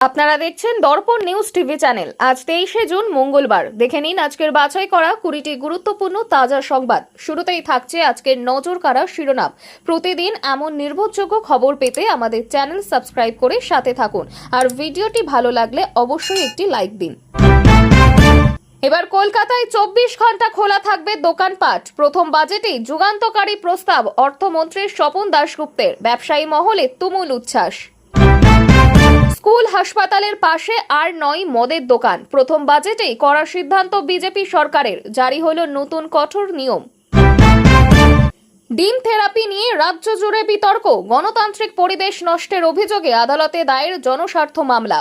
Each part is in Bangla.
আপনারা দেখছেন দর্পণ নিউজ টিভি চ্যানেল। আজ 23শে জুন মঙ্গলবার। দেখে নিন আজকের বাছাই করা 20টি গুরুত্বপূর্ণ তাজা সংবাদ। শুরুতেই থাকছে আজকের নজর কাড়া শিরোনাম। প্রতিদিন এমন নির্ভরযোগ্য খবর পেতে আমাদের চ্যানেল সাবস্ক্রাইব করে সাথে থাকুন। আর ভিডিওটি ভালো লাগলে অবশ্যই একটি লাইক দিন। এবার কলকাতায় 24 ঘন্টা খোলা থাকবে দোকানপাট। প্রথম বাজেটেই যুগান্তকারী প্রস্তাব অর্থমন্ত্রীর স্বপন দাশগুপ্তের। ব্যবসায়ী মহলে তুমুল উচ্ছ্বাস। স্কুল হাসপাতালের পাশে আর নয় মদের দোকান। প্রথম বাজেটেই করার সিদ্ধান্ত বিজেপি সরকারের। জারি হলো নতুন কঠোর নিয়ম। ডিম থেরাপি নিয়ে রাজ্য জুড়ে বিতর্ক। গণতান্ত্রিক পরিবেশ নষ্টের অভিযোগে আদালতে দায়ের জনস্বার্থ মামলা।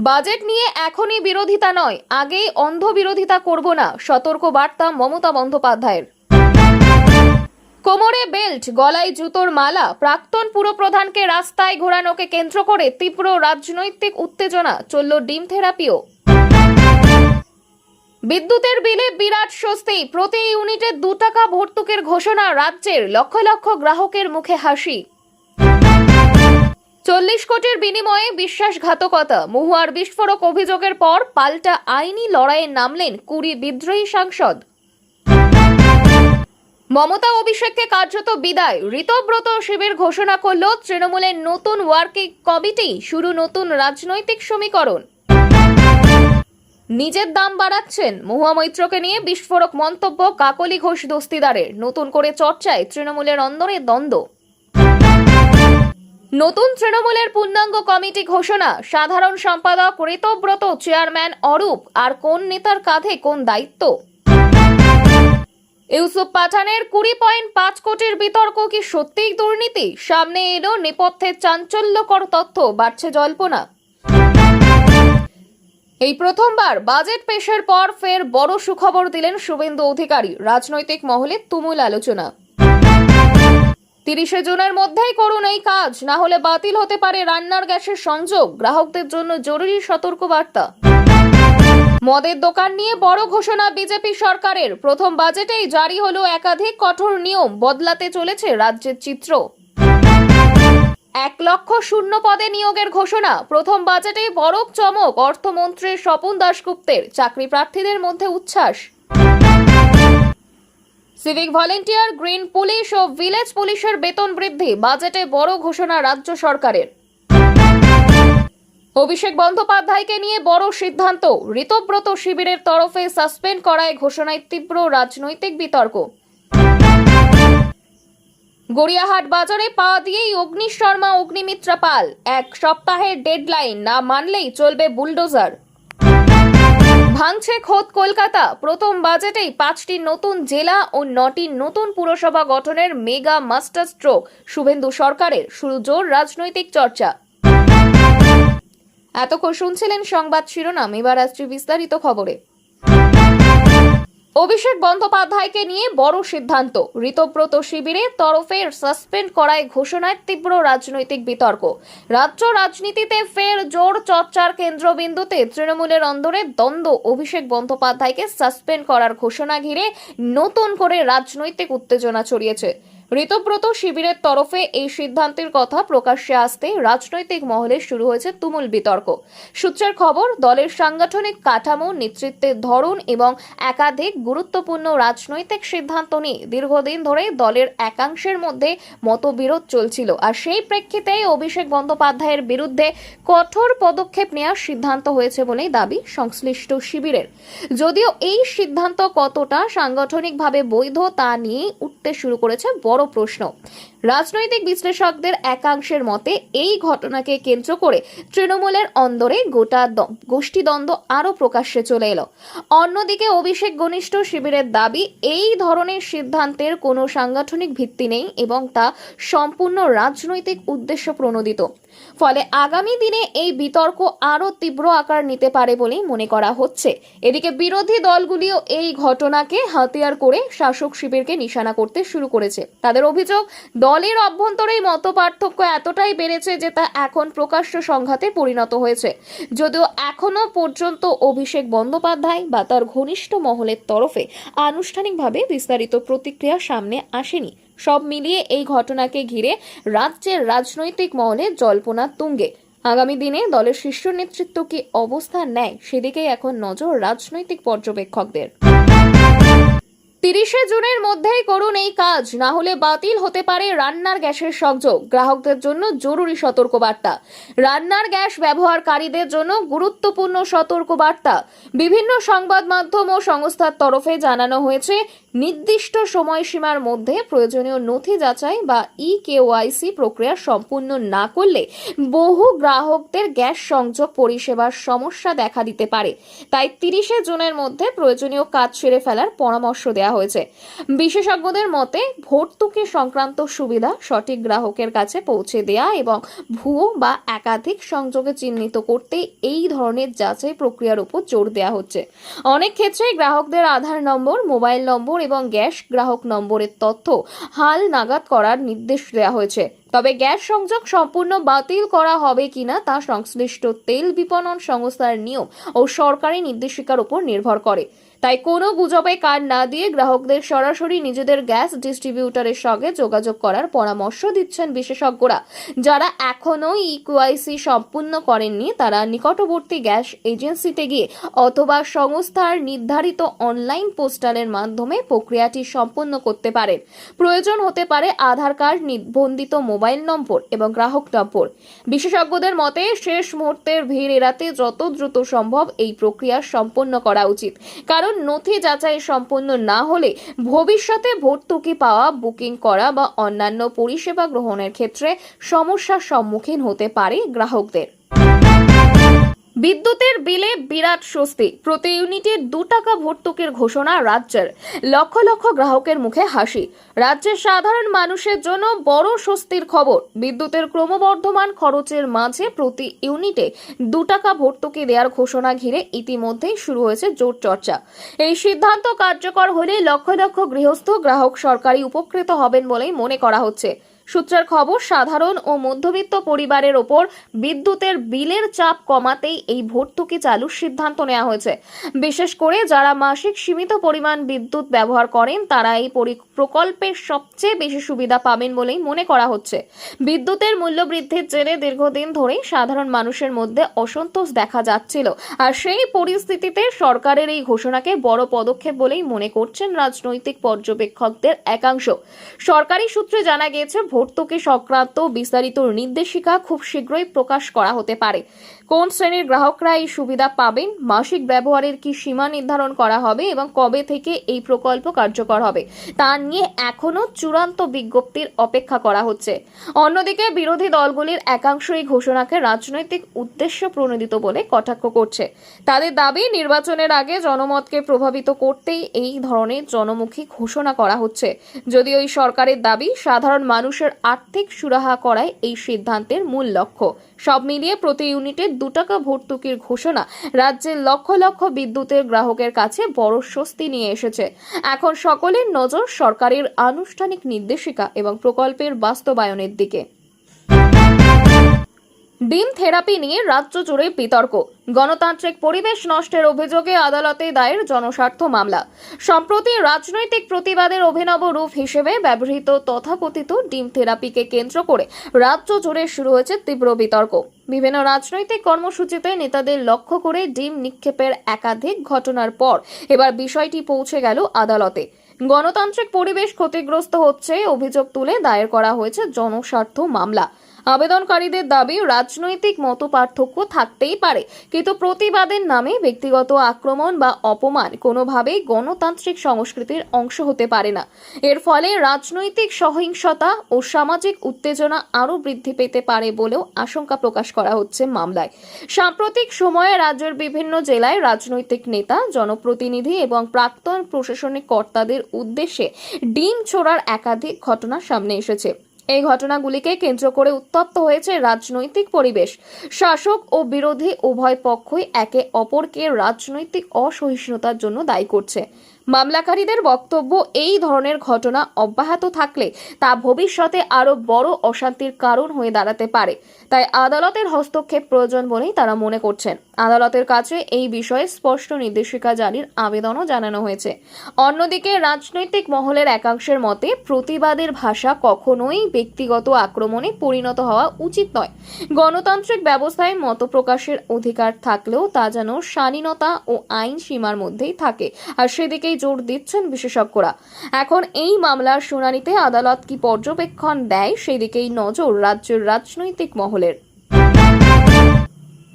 বাজেট নিয়ে এখনই বিরোধিতা নয়, আগেই অন্ধ বিরোধিতা করব না, সতর্ক বার্তা মমতা বন্দ্যোপাধ্যায়ের। কোমরে বেল্ট, গলায় জুতোর মালা, প্রাক্তন পুরপ্রধানকে রাস্তায় ঘোরানোকে কেন্দ্র করে তীব্র রাজনৈতিক উত্তেজনা। চলল ডিম থেরাপিও। বিদ্যুতের বিলে বিরাট স্বস্তি। প্রতি ইউনিটে 2 টাকা ভর্তুকির ঘোষণা রাজ্যের। লক্ষ লক্ষ গ্রাহকের মুখে হাসি। 40 কোটির বিনিময়ে বিশ্বাসঘাতকতা। মহুয়ার বিস্ফোরক অভিযোগের পর পাল্টা আইনি লড়াইয়ে নামলেন 20 বিদ্রোহী সাংসদ। মমতা অভিষেককে কার্যত বিদায়। ঋতব্রত শিবির ঘোষণা করল তৃণমূলের নতুন ওয়ার্কিং কমিটি। শুরু নতুন রাজনৈতিক সমীকরণ। নিজের দাম বাড়াচ্ছেন, মহুয়া মৈত্রকে নিয়ে বিস্ফোরক মন্তব্য কাকলি ঘোষ দস্তিদারের। নতুন করে চর্চায় তৃণমূলের অন্দরে দ্বন্দ্ব। নতুন তৃণমূলের পূর্ণাঙ্গ কমিটি ঘোষণা। সাধারণ সম্পাদক ঋতব্রত, চেয়ারম্যান অরূপ। আর কোন নেতার কাঁধে কোন দায়িত্ব? ইউসুফ পাঠানের 20.5 কোটির বিতর্ক কি সত্যিই দুর্নীতি? সামনে এলো নেপথ্যের চাঞ্চল্যকর তথ্য। বাড়ছে জল্পনা। এই প্রথমবার বাজেট পেশের পর ফের বড় সুখবর দিলেন শুভেন্দু অধিকারী। রাজনৈতিক মহলে তুমুল আলোচনা। 30শে জুনের মধ্যেই করুন এই কাজ, না হলে বাতিল হতে পারে রান্নার গ্যাসের সংযোগ। গ্রাহকদের জন্য জরুরি সতর্কবার্তা। মদের দোকান নিয়ে বড় ঘোষণা বিজেপি সরকারের। প্রথম বাজেটেই জারি হলো একাধিক কঠোর নিয়ম। বদলাতে চলেছে রাজ্যের চিত্র। 1 লক্ষ শূন্য পদে নিয়োগের ঘোষণা। প্রথম বাজেটেই বড় চমক অর্থমন্ত্রীর স্বপন দাশগুপ্তের। চাকরি প্রার্থীদের মধ্যে উচ্ছ্বাস। সিভিক ভলেন্টিয়ার, গ্রিন পুলিশ ও ভিলেজ পুলিশের বেতন বৃদ্ধি। বাজেটে বড় ঘোষণা রাজ্য সরকারের। অভিষেক বন্দ্যোপাধ্যায়কে নিয়ে বড় সিদ্ধান্ত। ঋতব্রত শিবিরের তরফে সাসপেন্ড করায় ঘোষণায় তীব্র রাজনৈতিক বিতর্ক। গড়িয়াহাট বাজারে পা দিয়েই অগ্নিশর্মা অগ্নিমিত্রা পাল। 1 সপ্তাহের ডেডলাইন না মানলেই চলবে বুলডোজার। ভাঙছে খোদ কলকাতা। প্রথম বাজেটেই 5টি নতুন জেলা ও 9টি নতুন পুরসভা গঠনের মেগা মাস্টার স্ট্রোক শুভেন্দু সরকারের। শুরু জোর রাজনৈতিক চর্চা। এতক্ষণ শুনছিলেন সংবাদ শিরোনাম। এবার আসছে বিস্তারিত খবরে। অভিষেক বন্দ্যোপাধ্যায়কে নিয়ে বড় সিদ্ধান্ত। ঋতব্রত শিবিরের তরফে সাসপেন্ড করায় ঘোষণায় তীব্র রাজনৈতিক বিতর্ক। রাজ্য রাজনীতিতে ফের জোর চর্চার কেন্দ্রবিন্দুতে তৃণমূলের অন্দরে দ্বন্দ্ব। অভিষেক বন্দ্যোপাধ্যায়কে সাসপেন্ড করার ঘোষণা ঘিরে নতুন করে রাজনৈতিক উত্তেজনা ছড়িয়েছে। ঋতব্রত শিবিরের তরফে এই সিদ্ধান্তের কথা প্রকাশ্যে আসতে রাজনৈতিক মহলে শুরু হয়েছে তুমুল বিতর্ক। সূত্রের খবর, দলের সাংগঠনিক কাঠামো, নেতৃত্বের ধরন এবং একাধিক গুরুত্বপূর্ণ রাজনৈতিক সিদ্ধান্ত নিয়ে দীর্ঘদিন ধরে দলের একাংশের মধ্যে মতবিরোধ চলছিল। আর সেই প্রেক্ষিতেই অভিষেক বন্দ্যোপাধ্যায়ের বিরুদ্ধে কঠোর পদক্ষেপ নেওয়ার সিদ্ধান্ত হয়েছে বলেই দাবি সংশ্লিষ্ট শিবিরের। যদিও এই সিদ্ধান্ত কতটা সাংগঠনিকভাবে বৈধ তা নিয়ে উঠতে শুরু করেছে বড় প্রশ্ন। রাজনৈতিক বিশ্লেষকদের একাংশের মতে এই ঘটনাকে কেন্দ্র করে তৃণমূলের অন্দরে গোটা গোষ্ঠীদ্বন্দ্ব আরো প্রকাশ্যে চলে এলো। অন্যদিকে অভিষেক ঘনিষ্ঠ শিবিরের দাবি, এই ধরনের সিদ্ধান্তের কোনো সাংগঠনিক ভিত্তি নেই এবং তা সম্পূর্ণ রাজনৈতিক উদ্দেশ্য প্রণোদিত। ফলে আগামী দিনে এই বিতর্ক আরো তীব্র আকার নিতে পারে বলেই মনে করা হচ্ছে। এদিকে বিরোধী দলগুলিও এই ঘটনাকে হাতিয়ার করে শাসক শিবিরকে নিশানা করতে শুরু করেছে। তাদের অভিযোগ, দলের অভ্যন্তরেই মতপার্থক্য এতটাই বেড়েছে যে তা এখন প্রকাশ্য সংঘাতে পরিণত হয়েছে। যদিও এখনো পর্যন্ত অভিষেক বন্দ্যোপাধ্যায় বা তার ঘনিষ্ঠ মহলের তরফে আনুষ্ঠানিকভাবে বিস্তারিত প্রতিক্রিয়া সামনে আসেনি। সব মিলিয়ে এই ঘটনাকে ঘিরে রাজ্যের রাজনৈতিক মহলে জল্পনা তুঙ্গে। আগামী দিনে দলের শীর্ষ নেতৃত্ব কি অবস্থান নেয় সেদিকেই এখন নজর রাজনৈতিক পর্যবেক্ষকদের। 30শে জুনের মধ্যেই করুন এই কাজ, না হলে বাতিল হতে পারে রান্নার গ্যাসের সংযোগ। গ্রাহকদের জন্য জরুরি সতর্কবার্তা। রান্নার গ্যাস ব্যবহারকারীদের জন্য গুরুত্বপূর্ণ সতর্কবার্তা। বিভিন্ন সংবাদ মাধ্যম ও সংস্থার তরফে জানানো হয়েছে, নির্দিষ্ট সময়সীমার মধ্যে প্রয়োজনীয় নথি যাচাই বা ইকেওয়াইসি প্রক্রিয়া সম্পূর্ণ না করলে বহু গ্রাহকদের গ্যাস সংযোগ পরিষেবার সমস্যা দেখা দিতে পারে। তাই 30শে জুনের মধ্যে প্রয়োজনীয় কাজ সেরে ফেলার পরামর্শ দেওয়া হয়েছে। বিশেষজ্ঞদের মতে ভর্তুকি সংক্রান্ত সুবিধা সঠিক গ্রাহকের কাছে পৌঁছে দেয়া এবং ভুয়ো বা একাধিক সংযোগে চিহ্নিত করতে এই ধরনের যাচাই প্রক্রিয়ার উপর জোর দেওয়া হচ্ছে। অনেক ক্ষেত্রে গ্রাহকদের আধার নম্বর, মোবাইল নম্বর এবং গ্যাস গ্রাহক নম্বরের তথ্য হাল নাগাদ করার নির্দেশ দেওয়া হয়েছে। তবে গ্যাস সংযোগ সম্পূর্ণ বাতিল করা হবে কিনা তা সংশ্লিষ্ট তেল বিপণন সংস্থার নিয়ম ও সরকারি নির্দেশিকার উপর নির্ভর করে। তাই কোনো গুজবে কান না দিয়ে গ্রাহকদের সরাসরি নিজেদের গ্যাস ডিস্ট্রিবিউটরের সঙ্গে যোগাযোগ করার পরামর্শ দিচ্ছেন বিশেষজ্ঞরা। যারা এখনো ইকেওয়াইসি সম্পূর্ণ করেননি তারা নিকটবর্তী গ্যাস এজেন্সিতে গিয়ে অথবা সংস্থার নির্ধারিত অনলাইন পোস্টালের মাধ্যমে প্রক্রিয়াটি সম্পন্ন করতে পারেন। প্রয়োজন হতে পারে আধার কার্ড, নিবন্ধিত মোবাইল নম্বর এবং গ্রাহক নম্বর। বিশেষজ্ঞদের মতে শেষ মুহূর্তের ভিড় এড়াতে যত দ্রুত সম্ভব এই প্রক্রিয়া সম্পন্ন করা উচিত, কারণ নথি যাচাই সম্পূর্ণ না হলে ভবিষ্যতে ভর্তুকি পাওয়া, বুকিং করা বা অন্যান্য পরিষেবা গ্রহণের ক্ষেত্রে সমস্যার সম্মুখীন হতে পারে গ্রাহকদের। বিদ্যুতের বিলে বিরাট স্বস্তি, প্রতি ইউনিটে 2 টাকা ভর্তুকির ঘোষণা রাজ্যের। লক্ষ লক্ষ গ্রাহকের মুখে হাসি। রাজ্যের সাধারণ মানুষের জন্য বড় স্বস্তির খবর। বিদ্যুতের ক্রমবর্ধমান খরচের মাঝে প্রতি ইউনিটে 2 টাকা ভর্তুকি দেওয়ার ঘোষণা ঘিরে ইতিমধ্যেই শুরু হয়েছে জোর চর্চা। এই সিদ্ধান্ত কার্যকর হলে লক্ষ লক্ষ গৃহস্থ গ্রাহক সরকারি উপকৃত হবেন বলেই মনে করা হচ্ছে। সূত্রের খবর, সাধারণ ও মধ্যবিত্ত পরিবারের ওপর বিদ্যুতের বিলের চাপ কমাতেই এই ভর্তুকি চালুর সিদ্ধান্ত নেওয়া হয়েছে। বিশেষ করে যারা মাসিক সীমিত পরিমাণ বিদ্যুৎ ব্যবহার করেন তারা এই প্রকল্পের সবচেয়ে বেশি সুবিধা পাবেন বলেই মনে করা হচ্ছে। বিদ্যুতের মূল্য বৃদ্ধির জেরে দীর্ঘদিন ধরেই সাধারণ মানুষের মধ্যে অসন্তোষ দেখা যাচ্ছিল, আর সেই পরিস্থিতিতে সরকারের এই ঘোষণাকে বড় পদক্ষেপ বলেই মনে করছেন রাজনৈতিক পর্যবেক্ষকদের একাংশ। সরকারি সূত্রে জানা গিয়েছে, ভর্তুকি সংক্রান্ত বিস্তারিত নির্দেশিকা খুব শীঘ্রই প্রকাশ করা হতে পারে। কোন শ্রেণীর গ্রাহকরা এই সুবিধা পাবেন, মাসিক ব্যবহারের কি সীমা নির্ধারণ করা হবে এবং কবে থেকে এই প্রকল্প কার্যকর হবে তা নিয়ে এখনো চূড়ান্ত বিজ্ঞপ্তির অপেক্ষা করা হচ্ছে। অন্যদিকে বিরোধী দলগুলির একাংশ এই ঘোষণাকে রাজনৈতিক উদ্দেশ্য প্রণোদিত বলে কটাক্ষ করছে। তাদের দাবি, নির্বাচনের আগে জনমতকে প্রভাবিত করতেই এই ধরনের জনমুখী ঘোষণা করা হচ্ছে। যদিও এই সরকারের দাবি সাধারণ মানুষের আর্থিক সুরাহা করাই এই সিদ্ধান্তের মূল লক্ষ্য। সব মিলিয়ে প্রতি ইউনিটে 2 টাকা ভর্তুকির ঘোষণা রাজ্যের লক্ষ লক্ষ বিদ্যুতের গ্রাহকের কাছে বড় স্বস্তি নিয়ে এসেছে। এখন সকলের নজর সরকারের আনুষ্ঠানিক নির্দেশিকা এবং প্রকল্পের বাস্তবায়নের দিকে। ডিম থেরাপি নিয়ে রাজ্য জুড়ে বিতর্ক। গণতান্ত্রিক পরিবেশ নষ্টের অভিযোগে আদালতে দায়ের জনস্বার্থ মামলা। সম্প্রতি রাজনৈতিক প্রতিবাদের অভিনব রূপ হিসেবে ব্যবহৃত তথাকথিত ডিম থেরাপিকে কেন্দ্র করে রাজ্য জুড়ে শুরু হয়েছে তীব্র বিতর্ক। বিভিন্ন রাজনৈতিক কর্মসূচিতে নেতাদের লক্ষ্য করে ডিম নিক্ষেপের একাধিক ঘটনার পর এবার বিষয়টি পৌঁছে গেল আদালতে। গণতান্ত্রিক পরিবেশ ক্ষতিগ্রস্ত হচ্ছে অভিযোগ তুলে দায়ের করা হয়েছে জনস্বার্থ মামলা। আবেদনকারীদের দাবি, রাজনৈতিক মতপার্থক্য থাকতেই পারে, কিন্তু প্রতিবাদের নামে ব্যক্তিগত আক্রমণ বা অপমান কোনোভাবেই গণতান্ত্রিক সংস্কৃতির অংশ হতে পারে না। এর ফলে রাজনৈতিক সহিংসতা ও সামাজিক উত্তেজনা আরও বৃদ্ধি পেতে পারে বলেও আশঙ্কা প্রকাশ করা হচ্ছে মামলায়। সাম্প্রতিক সময়ে রাজ্যের বিভিন্ন জেলায় রাজনৈতিক নেতা, জনপ্রতিনিধি এবং প্রাক্তন প্রশাসনিক কর্তাদের উদ্দেশ্যে ডিম ছোড়ার একাধিক ঘটনা সামনে এসেছে। এই ঘটনাগুলিকে কেন্দ্র করে উত্তপ্ত হয়েছে রাজনৈতিক পরিবেশ। শাসক ও বিরোধী উভয় পক্ষই একে অপরকে রাজনৈতিক অসহিষ্ণুতার জন্য দায়ী করছে। মামলাকারীদের বক্তব্য, এই ধরনের ঘটনা অব্যাহত থাকলে তা ভবিষ্যতে আরো বড় অশান্তির কারণ হয়ে দাঁড়াতে পারে। তাই আদালতের হস্তক্ষেপ প্রয়োজন বলেই তারা মনে করছেন। আদালতের কাছে এই বিষয়ে স্পষ্ট নির্দেশিকা জারির আবেদনও জানানো হয়েছে। অন্যদিকে রাজনৈতিক মহলের একাংশের মতে প্রতিবাদের ভাষা কখনোই ব্যক্তিগত আক্রমণে পরিণত হওয়া উচিত নয়। গণতান্ত্রিক ব্যবস্থায় মত প্রকাশের অধিকার থাকলেও তা যেন শালীনতা ও আইন সীমার মধ্যেই থাকে, আর সেদিকেই জোর দিচ্ছেন বিশেষজ্ঞরা। এখন এই মামলার শুনানিতে আদালত কি পর্যবেক্ষণ দেয়, সেদিকেই নজর রাজ্যের রাজনৈতিক মহলের।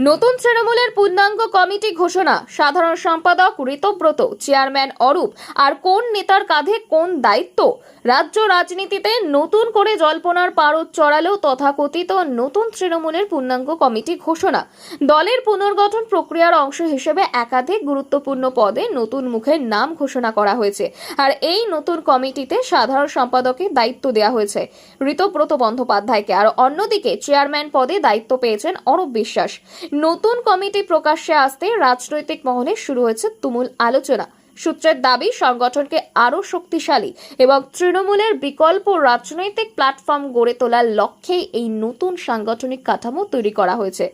নতুন তৃণমূলের পূর্ণাঙ্গ কমিটি ঘোষণা, সাধারণ সম্পাদক ঋতব্রত, চেয়ারম্যান অরূপ, আর কোন নেতার কাঁধে কোন দায়িত্ব? রাজ্য রাজনীতিতে নতুন করে জল্পনার পারদ চড়ালো তথাকথিত নতুন তৃণমূলের পূর্ণাঙ্গ কমিটি ঘোষণা। দলের পুনর্গঠন প্রক্রিয়ার অংশ হিসেবে একাধিক গুরুত্বপূর্ণ পদে নতুন মুখের নাম ঘোষণা করা হয়েছে, আর এই নতুন কমিটিতে সাধারণ সম্পাদকের দায়িত্ব দেওয়া হয়েছে ঋতব্রত বন্দ্যোপাধ্যায়কে, আর অন্যদিকে চেয়ারম্যান পদে দায়িত্ব পেয়েছেন অরূপ বিশ্বাস। নতুন কমিটি প্রকাশ্যে আসতে রাজনৈতিক মহলে শুরু হয়েছে তুমুল আলোচনা। সূত্রের দাবি, সংগঠনকে আরো শক্তিশালী এবং তৃণমূলের বিকল্প রাজনৈতিক প্ল্যাটফর্ম গড়ে তোলার লক্ষ্যে এই নতুন সাংগঠনিক কাঠামো তৈরি করা হয়েছে।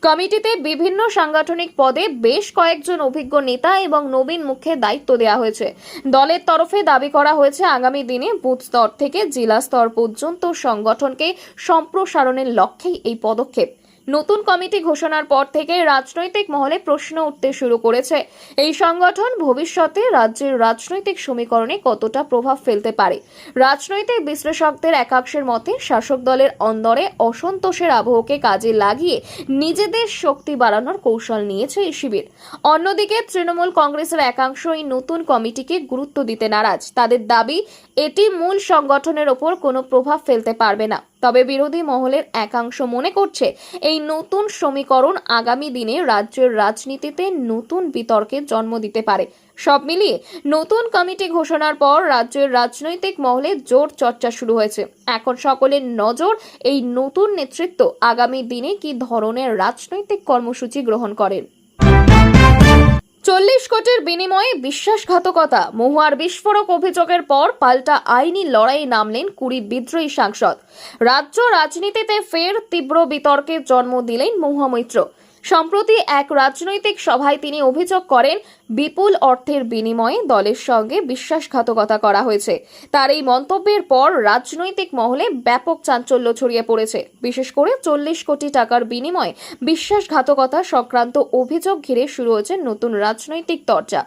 কমিটিতে বিভিন্ন সাংগঠনিক পদে বেশ কয়েকজন অভিজ্ঞ নেতা এবং নবীন মুখে দায়িত্ব দেওয়া হয়েছে। দলের তরফে দাবি করা হয়েছে, আগামী দিনে বুথ স্তর থেকে জেলা স্তর পর্যন্ত সংগঠনকে সম্প্রসারণের লক্ষ্যেই এই পদক্ষেপ। নতুন কমিটি ঘোষণার পর থেকে রাজনৈতিক মহলে প্রশ্ন উঠতে শুরু করেছে, এই সংগঠন ভবিষ্যতে রাজ্যের রাজনৈতিক সমীকরণে কতটা প্রভাব ফেলতে পারে। রাজনৈতিক বিশ্লেষকদের একাংশের মতে শাসক দলের অন্দরে অসন্তোষের আবহকে কাজে লাগিয়ে নিজেদের শক্তি বাড়ানোর কৌশল নিয়েছে এই শিবির। অন্যদিকে তৃণমূল কংগ্রেসের একাংশ এই নতুন কমিটিকে গুরুত্ব দিতে নারাজ। তাদের দাবি, এটি মূল সংগঠনের ওপর কোনো প্রভাব ফেলতে পারবে না। তবে বিরোধী মহলের একাংশ মনে করছে, এই নতুন সমীকরণ আগামী দিনে রাজ্যের রাজনীতিতে নতুন বিতর্কের জন্ম দিতে পারে। সব মিলিয়ে নতুন কমিটি ঘোষণার পর রাজ্যের রাজনৈতিক মহলে জোর চর্চা শুরু হয়েছে। এখন সকলের নজর এই নতুন নেতৃত্ব আগামী দিনে কি ধরনের রাজনৈতিক কর্মসূচি গ্রহণ করেন। 40 কোটির বিনিময়ে বিশ্বাসঘাতকতা, মহুয়ার বিস্ফোরক অভিযোগের পর পাল্টা আইনি লড়াইয়ে নামলেন 20 বিদ্রোহী সাংসদ। রাজ্য রাজনীতিতে ফের তীব্র বিতর্কের জন্ম দিলেন মহুয়া মৈত্র। সম্প্রতি এক রাজনৈতিক সভায় তিনি অভিযোগ করেন, বিপুল অর্থের বিনিময়ে দলের সঙ্গে বিশ্বাসঘাতকতা করা হয়েছে। তার এই মন্তব্যের পর রাজনৈতিক মহলে ব্যাপক চাঞ্চল্য ছড়িয়ে পড়েছে। বিশেষ করে 40 কোটি টাকার বিনিময়ে বিশ্বাসঘাতকতা সংক্রান্ত অভিযোগ ঘিরে শুরু হয়েছে নতুন রাজনৈতিক চর্চা।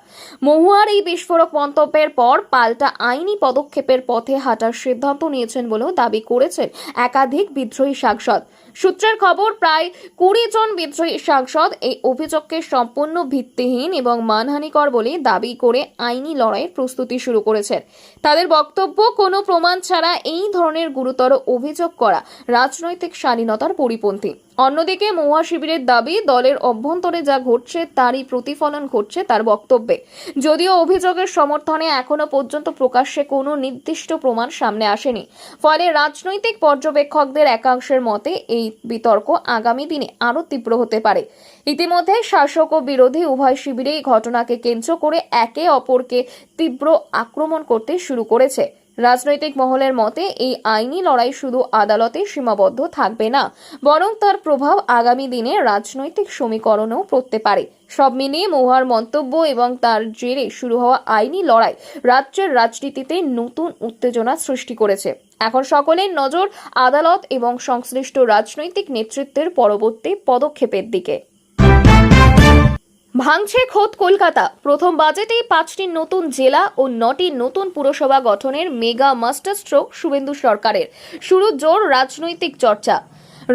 মহুয়ার এই বিস্ফোরক মন্তব্যের পর পাল্টা আইনি পদক্ষেপের পথে হাঁটার সিদ্ধান্ত নিয়েছেন বলেও দাবি করেছেন একাধিক বিদ্রোহী সাংসদ। সূত্রের খবর, প্রায় 20 জন বিদ্রোহী সাংসদ এই অভিযোগকে সম্পূর্ণ ভিত্তিহীন এবং মানহানিকর বলে দাবি করে আইনি লড়াইয়ের প্রস্তুতি শুরু করেছেন। তাদের বক্তব্য, কোনো প্রমাণ ছাড়া এই ধরনের গুরুতর অভিযোগ করা রাজনৈতিক শালীনতার পরিপন্থী। অন্যদিকে মহুয়া শিবিরের দাবি, দলের অভ্যন্তরে যা ঘটছে তারই প্রতিফলন ঘটছে তার বক্তব্যে। যদিও অভিযোগের সমর্থনে এখনো পর্যন্ত প্রকাশ্যে কোনো নির্দিষ্ট প্রমাণ সামনে আসেনি, ফলে রাজনৈতিক পর্যবেক্ষকদের একাংশের মতে এই বিতর্ক আগামী দিনে আরো তীব্র হতে পারে। ইতিমধ্যে শাসক ও বিরোধী উভয় শিবিরে এই ঘটনাকে কেন্দ্র করে একে অপরকে তীব্র আক্রমণ করতে শুরু করেছে। রাজনৈতিক মহলের মতে এই আইনি লড়াই শুধু আদালতে সীমাবদ্ধ থাকবে না, বরং তার প্রভাব আগামী দিনে রাজনৈতিক সমীকরণেও পড়তে পারে। সব মিলিয়ে মহুয়ার মন্তব্য এবং তার জেরে শুরু হওয়া আইনি লড়াই রাজ্যের রাজনীতিতে নতুন উত্তেজনা সৃষ্টি করেছে। এখন সকলের নজর আদালত এবং সংশ্লিষ্ট রাজনৈতিক নেতৃত্বের পরবর্তী পদক্ষেপের দিকে। ভাঙছে খোদ কলকাতা। প্রথম বাজেটেই 5টি নতুন জেলা ও 9টি নতুন পুরসভা গঠনের মেগা মাস্টার স্ট্রোক শুভেন্দু সরকারের। শুরু জোর রাজনৈতিক চর্চা।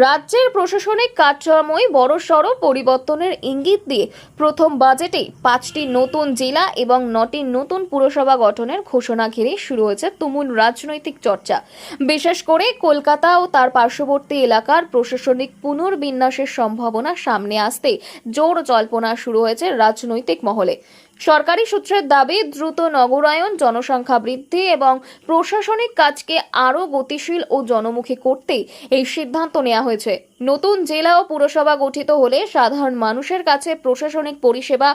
রাজ্যের প্রশাসনিক কাঠামোয় বড়সড় পরিবর্তনের ইঙ্গিত দিয়ে প্রথম বাজেটে 5টি নতুন জেলা এবং 9টি নতুন পুরসভা গঠনের ঘোষণা ঘিরে শুরু হয়েছে তুমুল রাজনৈতিক চর্চা। বিশেষ করে কলকাতা ও তার পার্শ্ববর্তী এলাকার প্রশাসনিক পুনর্বিন্যাসের সম্ভাবনা সামনে আসতে জোর জল্পনা শুরু হয়েছে রাজনৈতিক মহলে। সরকারি সূত্রের দাবি, দ্রুত নগরায়ন, জনসংখ্যা বৃদ্ধি এবং প্রশাসনিক কাজকে আরও গতিশীল ও জনমুখী করতেই এই সিদ্ধান্ত নেওয়া হয়েছে। নতুন জেলা ও পুরসভা গঠিত হলে সাধারণ মানুষের কাছে প্রশাসনিক পরিষেবা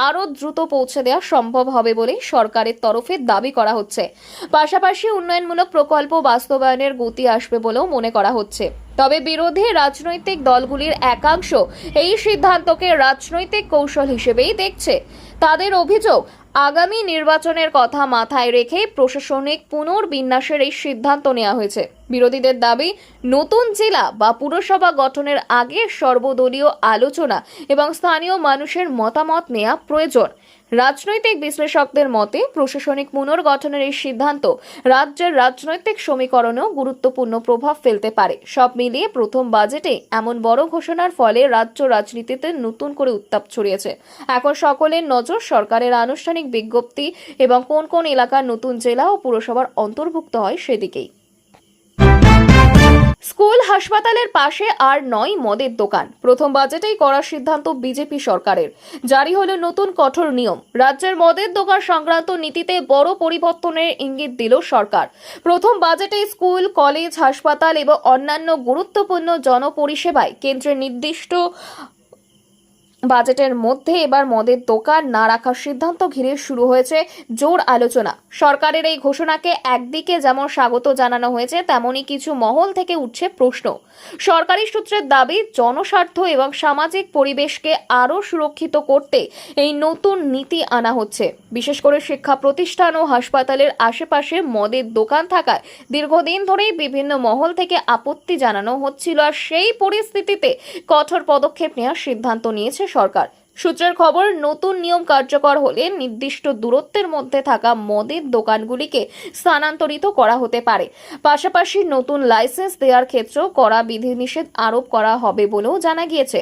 আরও দ্রুত পৌঁছে দেওয়া সম্ভব হবে বলে সরকারের তরফে দাবি করা হচ্ছে। পাশাপাশি উন্নয়নমূলক প্রকল্প বাস্তবায়নের গতি আসবে বলেও মনে করা হচ্ছে। তবে বিরোধী রাজনৈতিক দলগুলির একাংশ এই সিদ্ধান্তকে রাজনৈতিক কৌশল হিসেবেই দেখছে। তাদের অভিযোগ, আগামী নির্বাচনের কথা মাথায় রেখে প্রশাসনিক পুনর্বিন্যাসের এই সিদ্ধান্ত নেওয়া হয়েছে। বিরোধীদের দাবি, নতুন জেলা বা পুরসভা গঠনের আগে সর্বদলীয় আলোচনা এবং স্থানীয় মানুষের মতামত নেওয়া প্রয়োজন। রাজনৈতিক বিশ্লেষকদের মতে, প্রশাসনিক পুনর্গঠনের এই সিদ্ধান্ত রাজ্যের রাজনৈতিক সমীকরণেও গুরুত্বপূর্ণ প্রভাব ফেলতে পারে। সব মিলিয়ে প্রথম বাজেটে এমন বড় ঘোষণার ফলে রাজ্য রাজনীতিতে নতুন করে উত্তাপ ছড়িয়েছে। এখন সকলের নজর সরকারের আনুষ্ঠানিক বিজ্ঞপ্তি এবং কোন কোন এলাকার নতুন জেলা ও পুরসভার অন্তর্ভুক্ত হয় সেদিকেই। স্কুল হাসপাতালের পাশে আর নয় মদের দোকান, প্রথম বাজেটেই করার সিদ্ধান্ত বিজেপি সরকারের। জারি হলো নতুন কঠোর নিয়ম। রাজ্যের মদের দোকান সংক্রান্ত নীতিতে বড় পরিবর্তনের ইঙ্গিত দিল সরকার। প্রথম বাজেটে স্কুল, কলেজ, হাসপাতাল এবং অন্যান্য গুরুত্বপূর্ণ জনপরিষেবায় কেন্দ্রের নির্দিষ্ট বাজেটের মধ্যে এবার মদের দোকান না রাখার সিদ্ধান্ত ঘিরে শুরু হয়েছে জোর আলোচনা। সরকারের এই ঘোষণাকে একদিকে যেমন স্বাগত জানানো হয়েছে, তেমনি কিছু মহল থেকে উঠছে প্রশ্ন। সরকারি সূত্রের দাবি, জনস্বার্থ এবং সামাজিক পরিবেশকে আরও সুরক্ষিত করতে এই নতুন নীতি আনা হচ্ছে। বিশেষ করে শিক্ষা প্রতিষ্ঠান ও হাসপাতালের আশেপাশে মদের দোকান থাকায় দীর্ঘদিন ধরেই বিভিন্ন মহল থেকে আপত্তি জানানো হচ্ছিল, আর সেই পরিস্থিতিতে কঠোর পদক্ষেপ নেওয়ার সিদ্ধান্ত নিয়েছে সরকার। সূত্রের খবর, নতুন নিয়ম কার্যকর হলে নির্দিষ্ট দূরত্বের মধ্যে থাকা মদের দোকানগুলিকে স্থানান্তরিত করা হতে পারে। পাশাপাশি নতুন লাইসেন্স দেওয়ার ক্ষেত্রেও কড়া বিধিনিষেধ আরোপ করা হবে বলেও জানা গিয়েছে।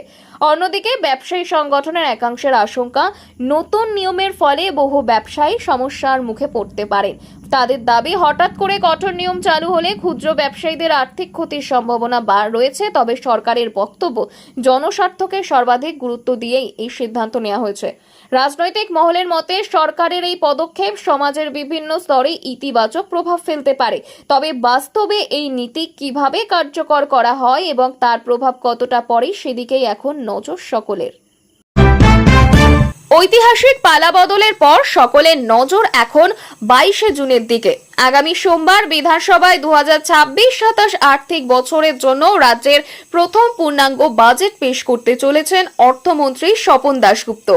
অন্যদিকে ব্যবসায়ী সংগঠনের একাংশের আশঙ্কা, নতুন নিয়মের ফলে বহু ব্যবসায়ী সমস্যার মুখে পড়তে পারেন। তাদের দাবি, হঠাৎ করে কঠোর নিয়ম চালু হলে ক্ষুদ্র ব্যবসায়ীদের আর্থিক ক্ষতির সম্ভাবনা রয়েছে। তবে সরকারের বক্তব্য, জনস্বার্থকে সর্বাধিক গুরুত্ব দিয়েই এই সিদ্ধান্ত নেওয়া হয়েছে। রাজনৈতিক মহলের মতে, সরকারের এই পদক্ষেপ সমাজের বিভিন্ন স্তরে ইতিবাচক প্রভাব ফেলতে পারে। তবে বাস্তবে এই নীতি কিভাবে কার্যকর করা হয় এবং তার প্রভাব কতটা পড়ে সেদিকেই এখন নজর সকলের। ঐতিহাসিক পালা বদলের পর সকলের নজর এখন 22শে জুনের দিকে। আগামী সোমবার বিধানসভায় 2026-27 আর্থিক বছরের জন্য রাজ্যের প্রথম পূর্ণাঙ্গ বাজেট পেশ করতে চলেছেন অর্থমন্ত্রী স্বপন দাশগুপ্ত।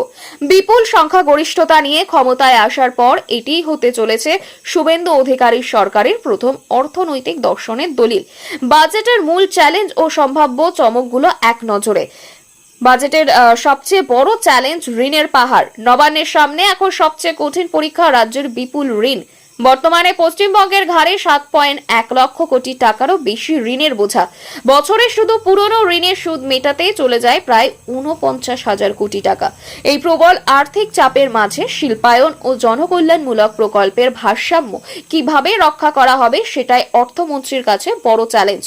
বিপুল সংখ্যাগরিষ্ঠতা নিয়ে ক্ষমতায় আসার পর এটিই হতে চলেছে শুভেন্দু অধিকারীর সরকারের প্রথম অর্থনৈতিক দর্শনের দলিল। বাজেটের মূল চ্যালেঞ্জ ও সম্ভাব্য চমকগুলো এক নজরে। বাজেটের সবচেয়ে বড় চ্যালেঞ্জ ঋণের পাহাড়। নবান্নের সামনে এখন সবচেয়ে কঠিন পরীক্ষা রাজ্যের বিপুল ঋণ। বর্তমানে পশ্চিমবঙ্গের ঘাড়ে 7.1 লক্ষ কোটি টাকারও বেশি ঋণের বোঝা। বছরে শুধু পুরনো ঋণের সুদ মেটাতেই চলে যায় প্রায় 49,000 কোটি টাকা। এই প্রবল আর্থিক চাপের মাঝে শিল্পায়ন ও জনকল্যাণমূলক প্রকল্পের ভারসাম্য কিভাবে রক্ষা করা হবে সেটাই অর্থমন্ত্রীর কাছে বড় চ্যালেঞ্জ।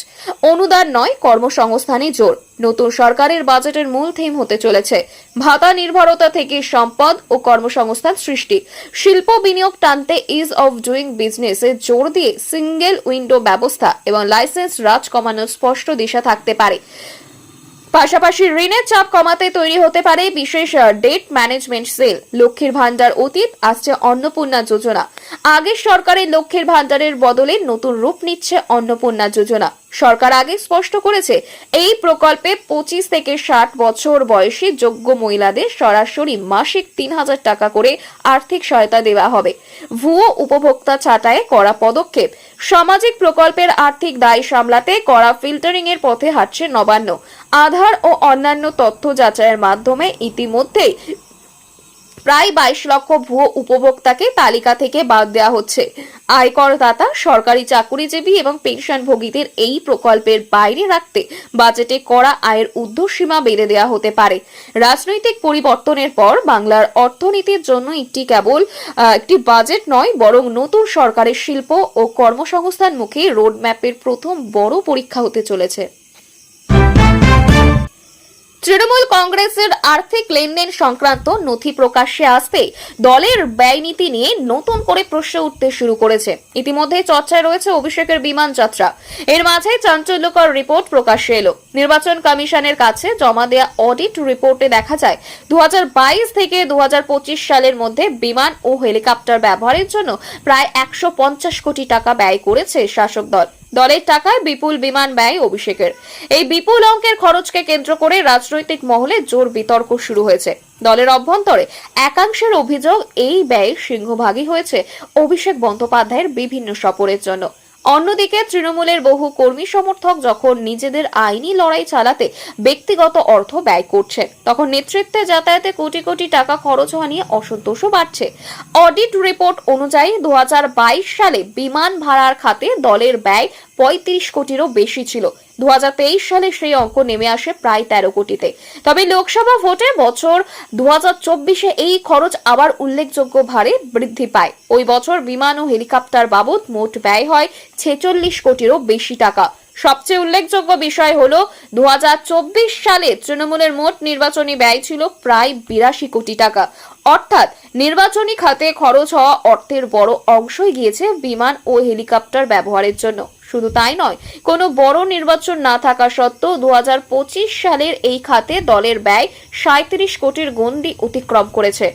অনুদান নয়, কর্মসংস্থানে জোর। নতুন সরকারের বাজেটের মূল থিম হতে চলেছে ভাতা নির্ভরতা থেকে সম্পদ ও কর্মসংস্থান সৃষ্টি। শিল্প বিনিয়োগ টানতে ইজ অফ ডুইং বিজনেসে জোর দিয়ে সিঙ্গেল উইন্ডো ব্যবস্থা এবং লাইসেন্স রাজ কমানোর স্পষ্ট দিশা থাকতে পারে। পাশাপাশি ঋণের চাপ কমাতে তৈরি হতে পারে বিশেষ ডেট ম্যানেজমেন্ট সেল। লক্ষ্মীর ভান্ডার অতীত, আসছে অন্নপূর্ণা যোজনা। আগের সরকারের লক্ষ্মীর ভান্ডারের বদলে নতুন রূপ নিচ্ছে অন্নপূর্ণা যোজনা। সরকার আগে স্পষ্ট করেছে, এই প্রকল্পে 25 থেকে 60 বছর বয়সী যোগ্য মহিলাদের সরাসরি মাসিক 3,000 টাকা করে আর্থিক সহায়তা দেওয়া হবে। ভুয়ো উপভোক্তা ছাঁটাইয়ে কড়া পদক্ষেপ। সামাজিক প্রকল্পের আর্থিক দায় সামলাতে কড়া ফিল্টারিং এর পথে হাঁটছে নবান্ন। আধার ও অন্যান্য তথ্য যাচাইয়ের মাধ্যমে ইতিমধ্যেই প্রায় 22 লক্ষ ভুয়ো উপভোক্তাকে তালিকা থেকে বাদ দেওয়া হচ্ছে। আয়করদাতা, সরকারি চাকুরিজীবী এবং পেনশনভোগীদের এই প্রকল্পের বাইরে রাখতে বাজেটে কড়া আয়ের ঊর্ধ্বসীমা বেঁধে দেওয়া হতে পারে। রাজনৈতিক পরিবর্তনের পর বাংলার অর্থনীতির জন্য একটি বাজেট নয়, বরং নতুন সরকারের শিল্প ও কর্মসংস্থানমুখী রোডম্যাপের প্রথম বড় পরীক্ষা হতে চলেছে। তৃণমূল কংগ্রেসের আর্থিক লেনদেন সংক্রান্ত নথি প্রকাশ্যে আসতেই দলের ব্যয় নীতি নিয়ে নতুন করে প্রশ্ন উঠতে শুরু করেছে। ইতিমধ্যে চর্চায় রয়েছে অভিষেকের বিমান যাত্রা। এর মাঝে চাঞ্চল্যকর রিপোর্ট প্রকাশ্যে এলো। নির্বাচন কমিশনের কাছে জমা দেওয়া অডিট রিপোর্টে দেখা যায় 2022 থেকে 2025 সালের মধ্যে বিমান ও হেলিকপ্টার ব্যবহারের জন্য প্রায় 150 কোটি টাকা ব্যয় করেছে শাসক দল। দলের টাকায় বিপুল বিমান ব্যয় অভিষেকের। এই বিপুল অঙ্কের খরচকে কেন্দ্র করে রাজনৈতিক মহলে জোর বিতর্ক শুরু হয়েছে। দলের অভ্যন্তরে একাংশের অভিযোগ এই ব্যয় সিংহভাগই হয়েছে অভিষেক বন্দ্যোপাধ্যায়ের বিভিন্ন সফরের জন্য। অন্যদিকে তৃণমূলের বহু কর্মী সমর্থক যখন নিজেদের আইনি লড়াই চালাতে ব্যক্তিগত অর্থ ব্যয় করছেন, তখন নেতৃত্বে যাতায়াতে কোটি কোটি টাকা খরচ হওয়া নিয়ে অসন্তোষও বাড়ছে। অডিট রিপোর্ট অনুযায়ী 2022 সালে বিমান ভাড়ার খাতে দলের ব্যয় 35 কোটিরও বেশি ছিল। 2023 সালে সেই অঙ্ক নেমে আসে প্রায় 13 কোটিতে। তবে লোকসভা ভোটে বছর 2024-এ এই খরচ আবার উল্লেখযোগ্য হারে বৃদ্ধি পায়। ওই বছর বিমান ও হেলিকপ্টার বাবদ মোট ব্যয় হয় 46 কোটিরও বেশি টাকা। সবচেয়ে উল্লেখযোগ্য বিষয় হলো 2024 সালে তৃণমূলের মোট নির্বাচনী ব্যয় ছিল প্রায় 82 কোটি টাকা। অর্থাৎ নির্বাচনী খাতে খরচ হওয়া অর্থের বড় অংশই গিয়েছে বিমান ও হেলিকপ্টার ব্যবহারের জন্য। শুধু তাই নয়, কোনো বড় নির্বাচন না থাকা সত্ত্বেও 2025 সালের এই খাতে দলের ব্যয় 37 কোটির গণ্ডি অতিক্রম করেছে।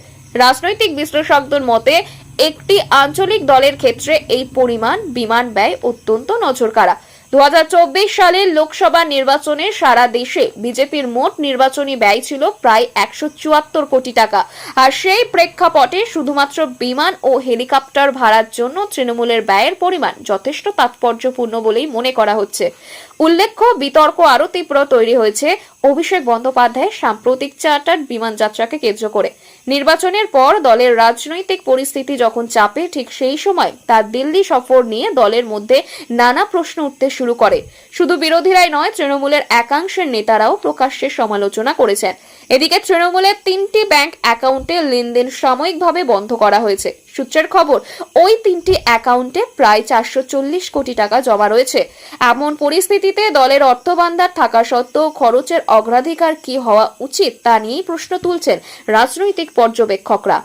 রাজনৈতিক বিশ্লেষকদের মতে একটি আঞ্চলিক দলের ক্ষেত্রে এই পরিমাণ বিমান ব্যয় অত্যন্ত নজরকাড়া। 2024 সালের লোকসভা নির্বাচনে সারা দেশে বিজেপির মোট নির্বাচনী ব্যয় ছিল প্রায় 174 কোটি টাকা। আর সেই প্রেক্ষাপটে শুধুমাত্র বিমান ও হেলিকপ্টার ভাড়ার জন্য তৃণমূলের ব্যয়ের পরিমাণ যথেষ্ট তাৎপর্যপূর্ণ বলেই মনে করা হচ্ছে। উল্লেখ্য, বিতর্ক আরও তীব্র তৈরি হয়েছে অভিষেক বন্দ্যোপাধ্যায়ের সাম্প্রতিক চার্টার্ড বিমান যাত্রাকে কেন্দ্র করে। নির্বাচনের পর দলের রাজনৈতিক পরিস্থিতি যখন চাপে, ঠিক সেই সময় তার দিল্লি সফর নিয়ে দলের মধ্যে নানা প্রশ্ন উঠতে শুরু করে। শুধু বিরোধীরাই নয়, তৃণমূলের একাংশের নেতারাও প্রকাশ্যে সমালোচনা করেছেন। এদিকে তৃণমূলের 3টি ব্যাংক অ্যাকাউন্টে লেনদেন সাময়িকভাবে বন্ধ করা হয়েছে। সূত্রের খবর, ওই 3টি অ্যাকাউন্টে প্রায় 440 কোটি টাকা জমা রয়েছে। এমন পরিস্থিতিতে দলের অর্থভান্ডার থাকা সত্ত্বেও খরচের অগ্রাধিকার কি হওয়া উচিত তা নিয়েই প্রশ্ন তুলছেন রাজনৈতিক পর্যবেক্ষকরা।